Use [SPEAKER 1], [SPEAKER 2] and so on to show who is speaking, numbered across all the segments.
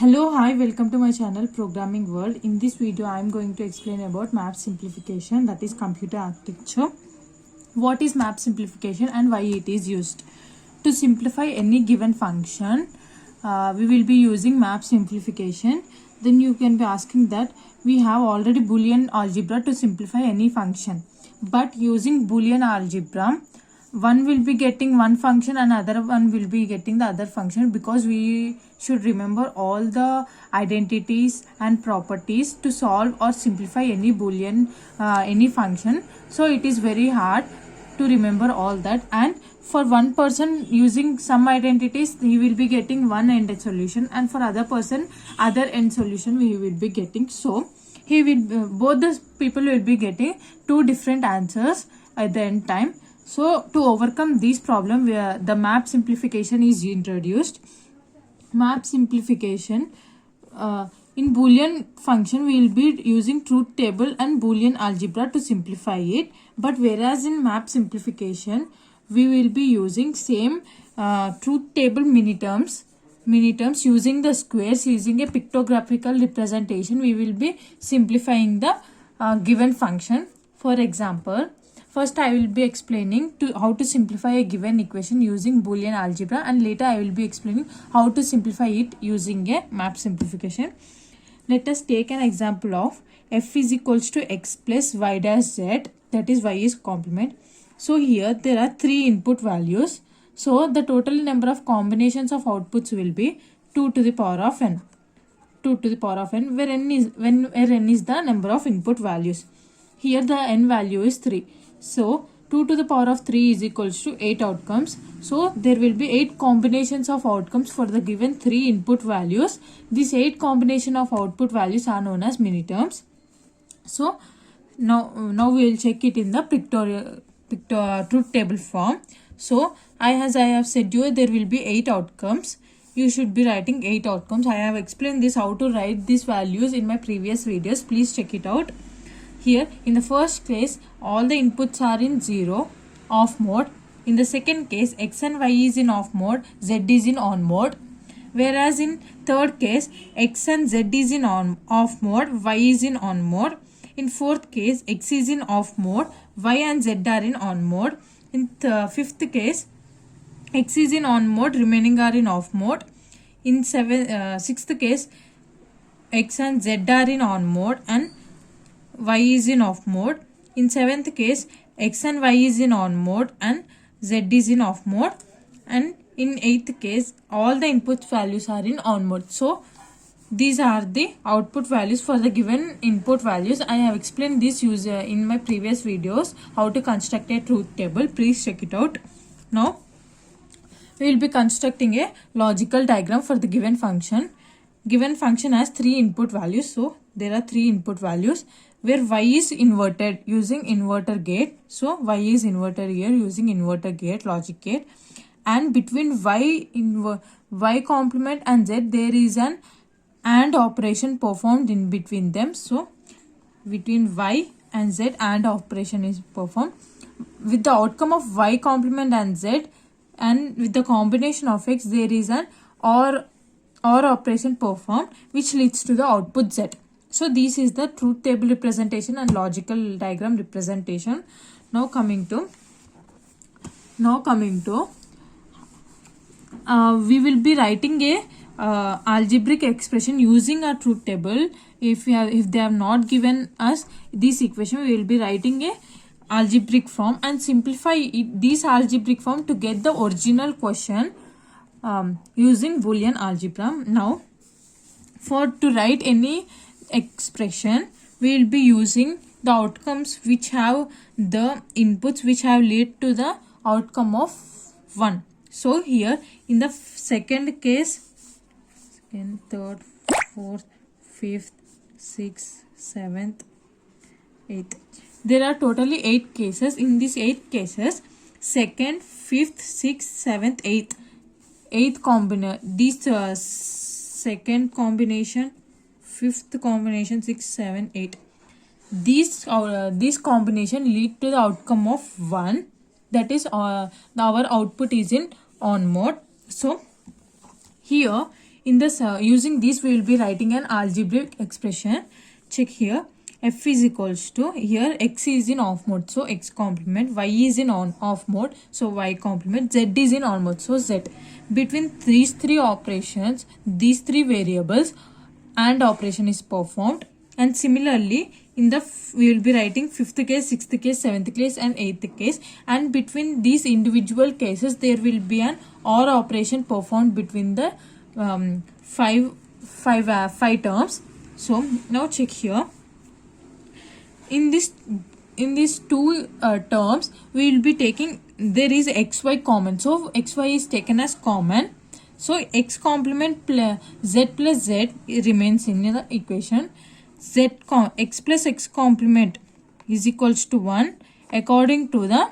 [SPEAKER 1] Hello, hi, welcome to my channel Programming World. In this video, I am going to explain about map simplification, that is computer architecture. What is map simplification and why it is used? To simplify any given function, we will be using map simplification. Then you can be asking that we have already Boolean algebra to simplify any function. But using Boolean algebra, one will be getting one function and other one will be getting the other function, because we should remember all the identities and properties to solve or simplify any Boolean any function. So it is very hard to remember all that, and for one person using some identities he will be getting one end solution, and for other person other end solution we will be getting. So he will both the people will be getting two different answers at the end time. So to overcome this problem, the map simplification is introduced. Map simplification, in Boolean function we will be using truth table and Boolean algebra to simplify it, but whereas in map simplification we will be using same truth table miniterms using the squares, using a pictographical representation. We will be simplifying the given function. For example, first I will be explaining how to simplify a given equation using Boolean algebra, and later I will be explaining how to simplify it using a map simplification. Let us take an example of f is equals to x plus y dash z, that is y is complement. So here there are three input values. So the total number of combinations of outputs will be 2 to the power of n. 2 to the power of n, where n is the number of input values. Here the n value is 3. So 2 to the power of 3 is equals to 8 outcomes. So there will be 8 combinations of outcomes for the given 3 input values. These 8 combination of output values are known as miniterms. So now we will check it in the truth table form. So as I have said you, there will be 8 outcomes. You should be writing 8 outcomes. I have explained this how to write these values in my previous videos. Please check it out. Here in the first case all the inputs are in 0 off mode. In the second case x and y is in off mode, z is in on mode. Whereas in third case x and z is in off mode, y is in on mode. In fourth case x is in off mode, y and z are in on mode. In fifth case x is in on mode, remaining are in off mode. In sixth case x and z are in on mode and y is in off mode. In seventh case x and y is in on mode and z is in off mode. And in eighth case all the input values are in on mode. So these are the output values for the given input values. I have explained this in my previous videos how to construct a truth table. Please check it out. Now we will be constructing a logical diagram for the given function. Given function has 3 input values. So there are 3 input values where y is inverted using inverter gate. So y is inverted here using inverter gate, logic gate. And between y complement and z there is an AND operation performed in between them. So between y and z AND operation is performed. With the outcome of y complement and z and with the combination of x there is an OR operation performed, which leads to the output z. So this is the truth table representation and logical diagram representation. Now coming to we will be writing a algebraic expression using a truth table. If they have not given us this equation, we will be writing a algebraic form and simplify this algebraic form to get the original question using Boolean algebra. Now to write any expression we will be using the outcomes which have the inputs which have led to the outcome of 1. So here in the second case, second, third, fourth, fifth, sixth, seventh, eighth, there are totally 8 cases. In these 8 cases, second, fifth, sixth, seventh, eighth combination, this second combination, fifth combination, 6, 7, 8, this combination lead to the outcome of 1, that is our output is in on mode. So here in this using this we will be writing an algebraic expression. Check here. F is equals to, here x is in off mode, so x complement, y is in on off mode, so y complement, z is in on mode, so z. Between these three operations, these three variables and operation is performed. And similarly in the we will be writing fifth case, sixth case, seventh case and eighth case, and between these individual cases there will be an OR operation performed between the five terms. So now check here. In these two terms we will be taking, there is xy common, so xy is taken as common, so x complement z plus z remains in the equation. X plus x complement is equals to 1 according to the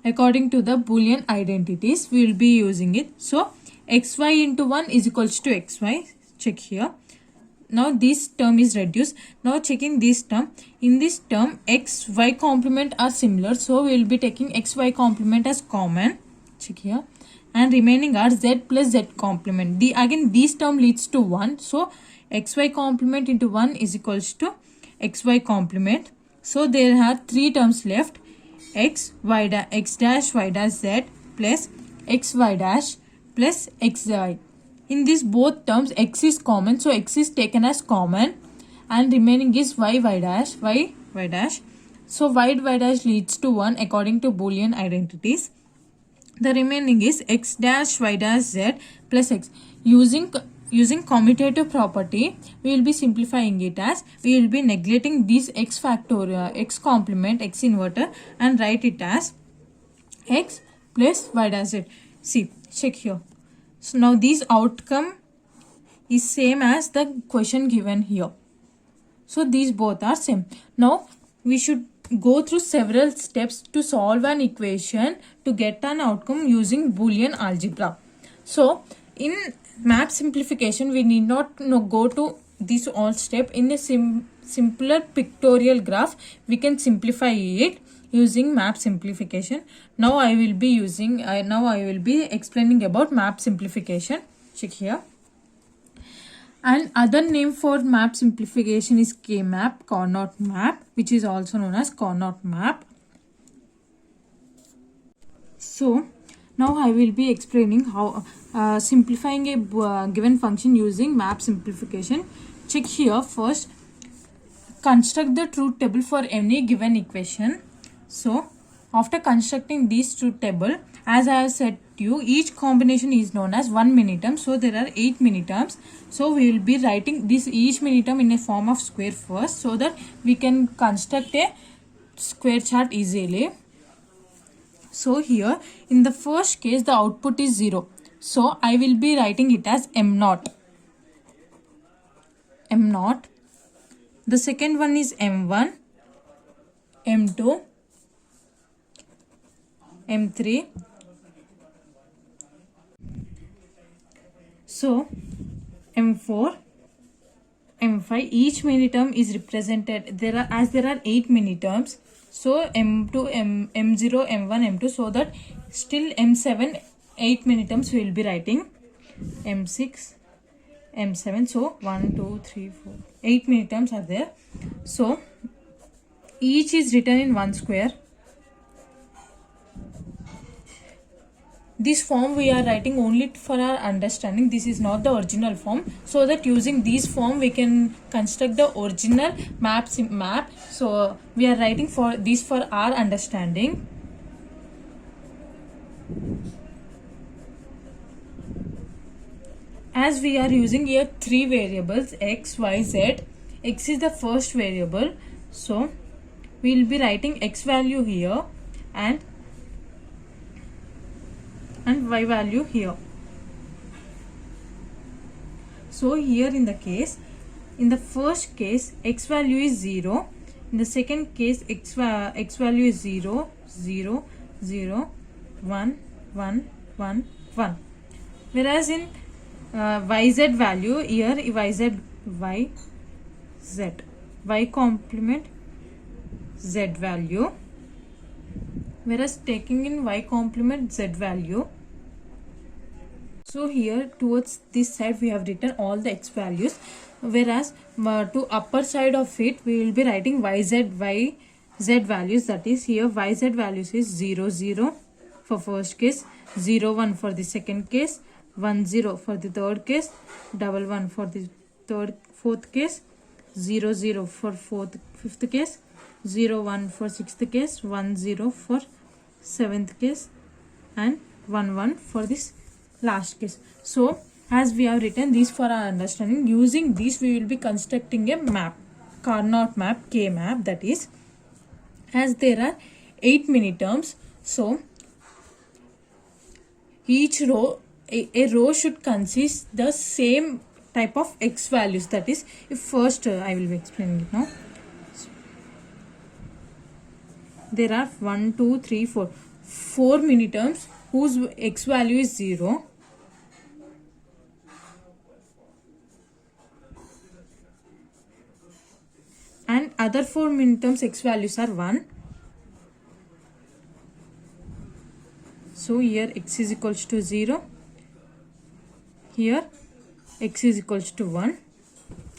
[SPEAKER 1] Boolean identities we will be using it. So xy into 1 is equals to xy. Check here. Now this term is reduced. Now checking this term. In this term x y complement are similar, so we will be taking x y complement as common. Check here. And remaining are z plus z complement. Again this term leads to 1, so xy complement into 1 is equals to xy complement. So there are three terms left. X dash y dash z plus xy dash plus xy. In this both terms x is common, so x is taken as common, and remaining is y dash. So y dash leads to 1 according to Boolean identities. The remaining is x dash y dash z plus x. Using commutative property we will be simplifying it as, we will be neglecting this x factorial, x complement, x inverter, and write it as x plus y dash z. See, check here. So now this outcome is same as the question given here. So these both are same. Now we should go through several steps to solve an equation to get an outcome using Boolean algebra. So in map simplification we need not go to this all step. In a simpler pictorial graph we can simplify it using map simplification. Now I will be explaining about map simplification. Check here. And other name for map simplification is K-map, Carnot map, which is also known as Carnot map. So now I will be explaining how simplifying a given function using map simplification. Check here. First, construct the truth table for any given equation. So after constructing this truth table, as I have said to you, each combination is known as one miniterm. So there are 8 miniterms. So we will be writing this each miniterm in a form of square first, so that we can construct a square chart easily. So here in the first case the output is 0. So I will be writing it as m0. The second one is m1, m2, m3. So m4, m5. Each miniterm is represented. There are 8 miniterms. So m2, m0, m1, m2. So that still m7, 8 miniterms we will be writing. m6, m7. So 1, 2, 3, 4. 8 miniterms are there. So each is written in one square. This form we are writing only for our understanding. This is not the original form, so that using this form we can construct the original map. So we are writing for this for our understanding. As we are using here 3 variables x, y, z. X is the first variable, so we will be writing x value here and y value here. So here in the first case x value is 0. In the second case x value is 0, 0, 0, 1, 1, 1, 1. Whereas in yz value, here y complement z value. Whereas taking in y complement z value, So here towards this side we have written all the x values, whereas to upper side of it we will be writing yz values. That is, here yz values is 0 0 for first case, 0 1 for the second case, 1 0 for the third case, 1 1 for the fourth case, 0 0 for fifth case, 0 1 for sixth case, 1 0 for seventh case, and 1 1 for this last case. So as we have written these for our understanding, using these we will be constructing a map, Carnot map, K map. That is, as there are 8 mini terms, so each row, a row should consist the same type of x values. That is, if first I will be explaining it now. There are 1 2 3 4 mini terms whose x value is 0, and other 4 mini terms x values are 1. So here x is equals to 0, here x is equals to 1.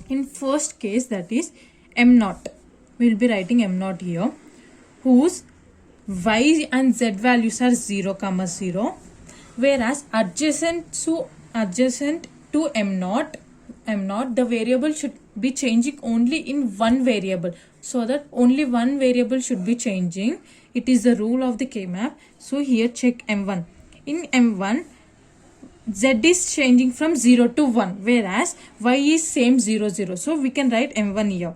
[SPEAKER 1] In first case, that is m naught, we will be writing m naught here, whose y and z values are 0 comma 0, whereas adjacent to m naught, the variable should be changing only in one variable, so that only one variable should be changing. It is the rule of the K map. So here check m1. In m1, z is changing from 0 to 1, whereas y is same 0 0. So we can write m1 here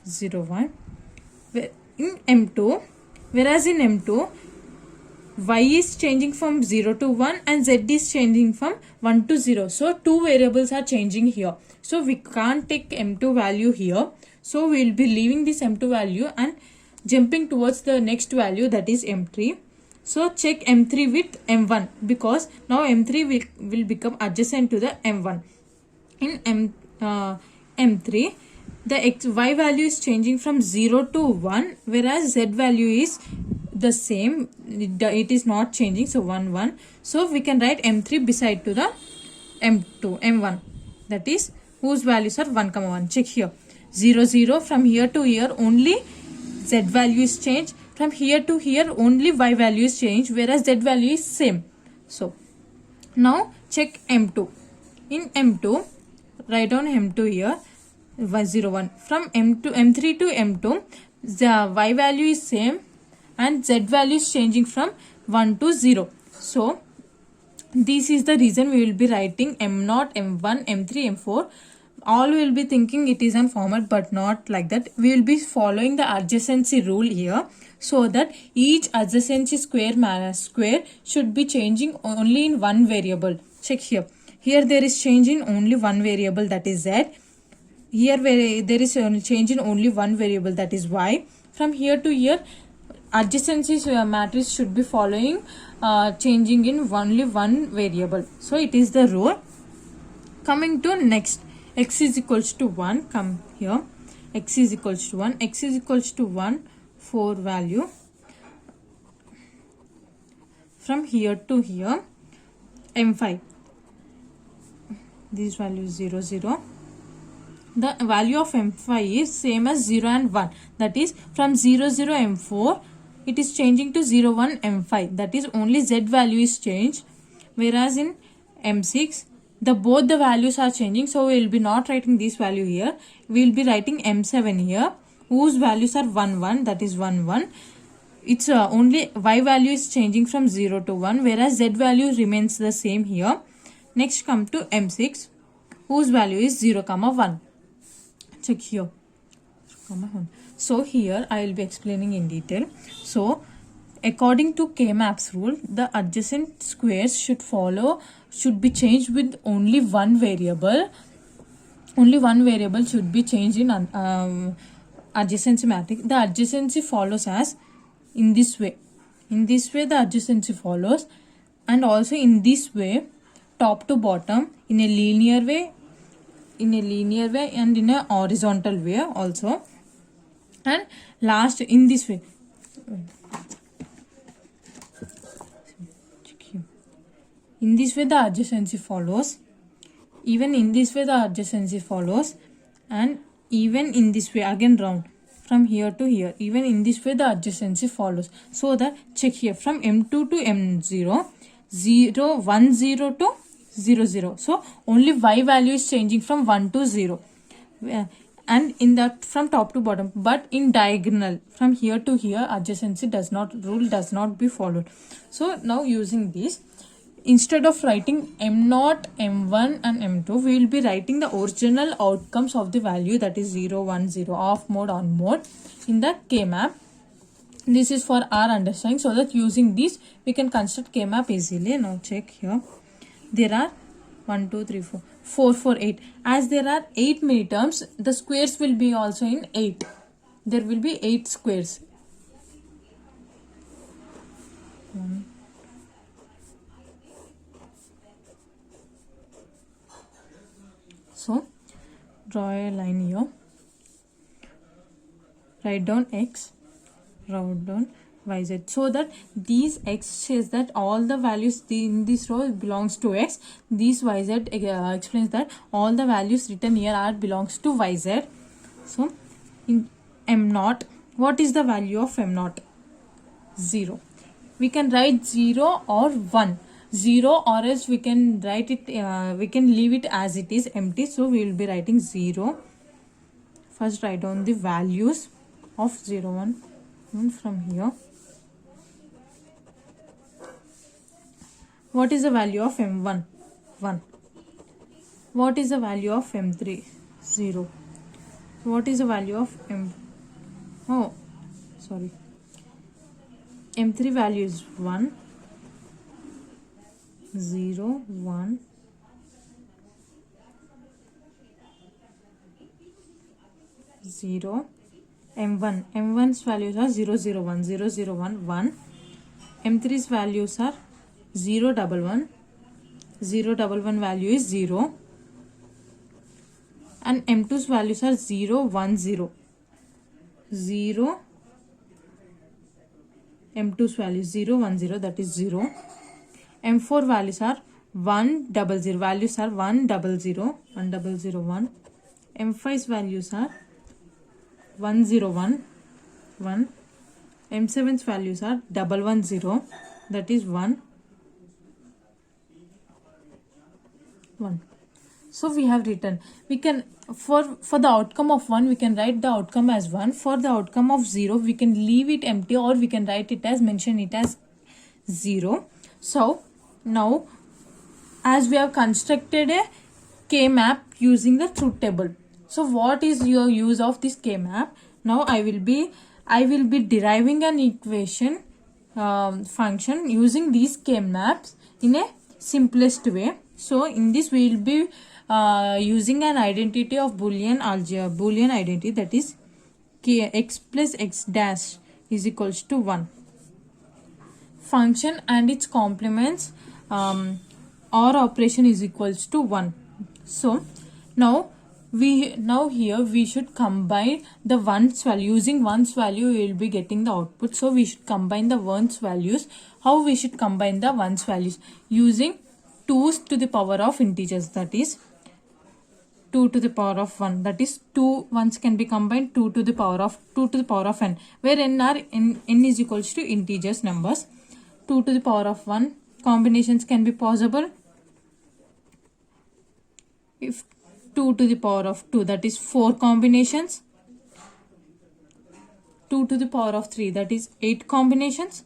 [SPEAKER 1] 0 1. In m2, whereas in m2, y is changing from 0 to 1 and z is changing from 1 to 0. So two variables are changing here. So we can't take m2 value here. So we will be leaving this m2 value and jumping towards the next value, that is m3. So check m3 with m1, because now m3 will become adjacent to the m1. In m3, the y value is changing from 0 to 1, whereas z value is the same, it is not changing, so 1 1. So we can write m3 beside to the m1, that is whose values are 1 comma 1. Check here 0 0, from here to here only z value is changed, from here to here only y value is changed, whereas z value is same. So now check m2. In m2, write down m2 here 0 1. From m3 to m2, the y value is same and z value is changing from 1 to 0. So this is the reason we will be writing m0, m1, m3, m4. All will be thinking it is on format, but not like that. We will be following the adjacency rule here, so that each adjacency square should be changing only in one variable. Check here. Here there is change in only one variable, that is z. Here there is a change in only one variable, that is y. From here to here, adjacency matrix should be following changing in only one variable. So it is the rule. Coming to next, x is equals to 1. Come here, x is equals to 1. X is equals to 1 for value. From here to here, m5, this value is 0 0. The value of m5 is same as 0 and 1. That is, from 0 0 m4, it is changing to 0 1 m5. That is, only z value is changed. Whereas in m6, both the values are changing. So we will be not writing this value here. We will be writing m7 here, whose values are 1 1. That is 1 1. It's only y value is changing from 0 to 1, whereas z value remains the same here. Next come to m6, whose value is 0 comma 1. Check here. So here I will be explaining in detail. So according to K-maps rule, the adjacent squares should be changed with only one variable. Only one variable should be changed in adjacency matrix. The adjacency follows as in this way. In this way the adjacency follows, and also in this way, top to bottom, in a linear way, and in a horizontal way also, and last in this way. In this way the adjacency follows. Even in this way the adjacency follows, and even in this way again round from here to here, even in this way the adjacency follows. So that check here from M2 to M0, 0 1 0 to 0 0. So only y value is changing from 1 to 0, and in that from top to bottom. But in diagonal from here to here adjacency does not be followed. So now using this, instead of writing m0, m1 and m2, we will be writing the original outcomes of the value, that is 0 1 0, off mode on mode, in the K-map. This is for our understanding, so that using this we can construct K-map easily. Now check here, there are 1 2 3 4 4 4 8. As there are 8 many terms, the squares will be also in 8. There will be 8 squares. 1. So draw a line here, write down x, write down yz, so that these x says that all the values in this row belongs to x. This yz explains that all the values written here are belongs to yz. So in m0, what is the value of m0? 0. We can write 0 or 1. 0, or else we can write it, we can leave it as it is empty. So we will be writing 0. First write down the values of 0 1 from here. What is the value of m1? 1. What is the value of m3? 0. What is the value of m3 value is 1 0 1 0. M1's values are 0 0 1 0 0 1 1. M3's values are 0 1 1 0 1 1 value is 0, and M2's values are 0 1 0 0. M2's value 0 1 0, that is 0. M4 values are 1 0 0, values are 1 0 0 1 0 0 1. M5's values are 1 0 1 1. M7's values are 1 1 0, that is 1 1. So we have written, we can for the outcome of 1 we can write the outcome as 1. For the outcome of 0 we can leave it empty, or we can write it as, mention it as 0. So now as we have constructed a K-map using the truth table, so what is your use of this K-map? Now I will be deriving an equation function using these K-maps in a simplest way. So in this we will be using an identity of Boolean identity, that is x plus x dash is equals to 1. Function and its complements or operation is equals to 1. So now here we should combine the ones value. Using ones value we will be getting the output. So we should combine the ones values. How we should combine the ones values? Using 2's to the power of integers, that is 2 to the power of 1, that is 2 ones can be combined, 2 to the power of n, where n is equals to integers numbers. 2 to the power of 1 combinations can be possible. If 2 to the power of 2, that is 4 combinations. 2 to the power of 3, that is 8 combinations.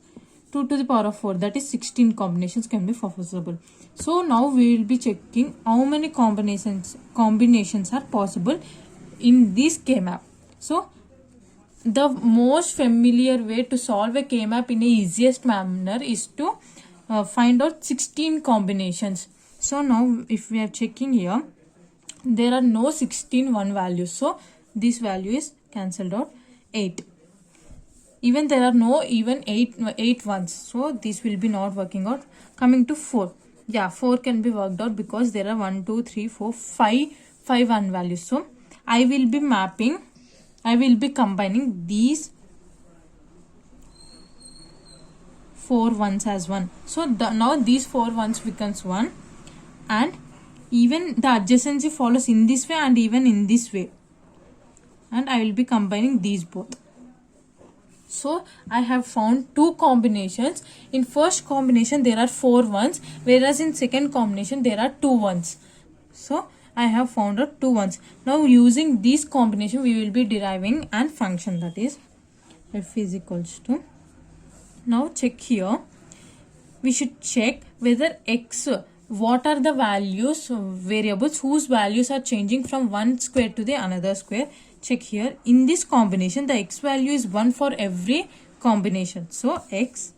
[SPEAKER 1] 2 to the power of 4, that is 16 combinations can be possible. So now we will be checking how many combinations are possible in this K-map. So the most familiar way to solve a K-map in a easiest manner is to find out 16 combinations. So now if we are checking here, there are no 16 1 values, so this value is cancelled out. 8, even there are no even 8 ones, so this will be not working out. Coming to 4, yeah, 4 can be worked out because there are 1 2 3 4 5 1 values. So I will be combining these 4 ones as 1. So now these 4 ones becomes 1, and even the adjacency follows in this way and even in this way, and I will be combining these both. So I have found two combinations. In first combination there are 4 ones, whereas in second combination there are 2 ones. So I have found out 2 ones. Now using this combination we will be deriving an function, that is f is equals to, now check here, we should check whether x, what are the values, variables whose values are changing from one square to the another square. Check here, in this combination the x value is 1 for every combination. So x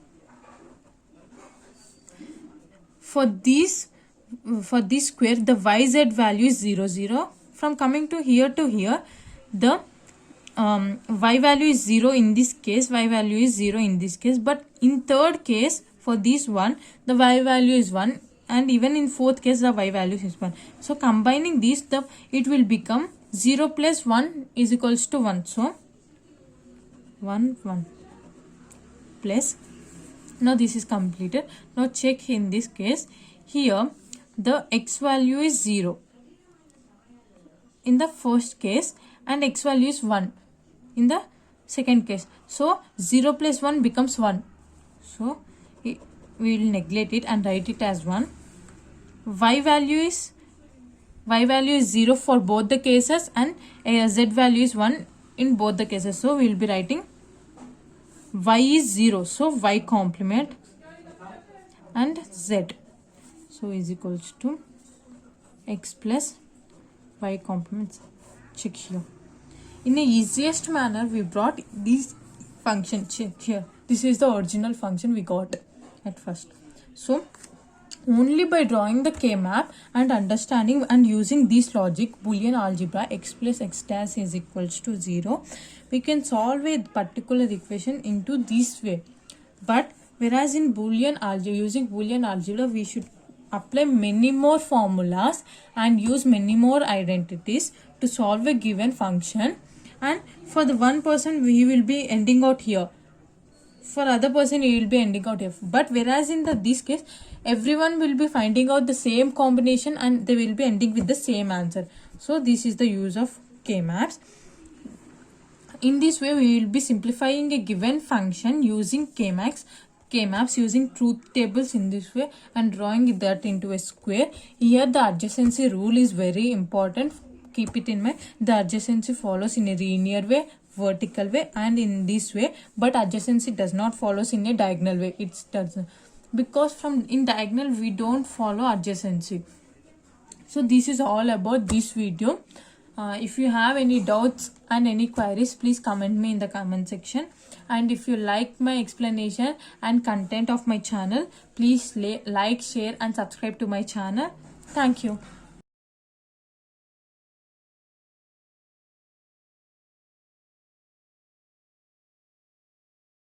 [SPEAKER 1] for this square, the yz value is 0 0. From coming to here, the y value is 0 in this case, y value is 0 in this case, but in third case for this one the y value is 1, and even in fourth case the y value is 1. So combining these, it will become 0 plus 1 is equals to 1. So 1 1 plus, now this is completed. Now check in this case, here the x value is 0 in the first case and x value is 1 in the second case. So 0 plus 1 becomes 1. So we will neglect it and write it as 1. Y value is 0 for both the cases, and z value is 1 in both the cases. So we will be writing y is 0, so y complement and z, so is equals to x plus y complement. Check here, in the easiest manner we brought this function. Check here, this is the original function we got at first. So only by drawing the K-map and understanding and using this logic, Boolean algebra, x plus x dash is equals to 0, we can solve a particular equation into this way. But whereas in Boolean algebra, using Boolean algebra, we should apply many more formulas and use many more identities to solve a given function, and for the one person we will be ending out here, for other person he will be ending out here. But whereas in this case everyone will be finding out the same combination and they will be ending with the same answer. So this is the use of K-maps. In this way we will be simplifying a given function using K-maps using truth tables in this way and drawing that into a square. Here the adjacency rule is very important. Keep it in mind. The adjacency follows in a linear way, vertical way, and in this way, but adjacency does not follows in a diagonal way. It does, because from in diagonal we don't follow adjacency. So this is all about this video. If you have any doubts and any queries, please comment me in the comment section. And if you like my explanation and content of my channel, please like, share and subscribe to my channel. Thank you.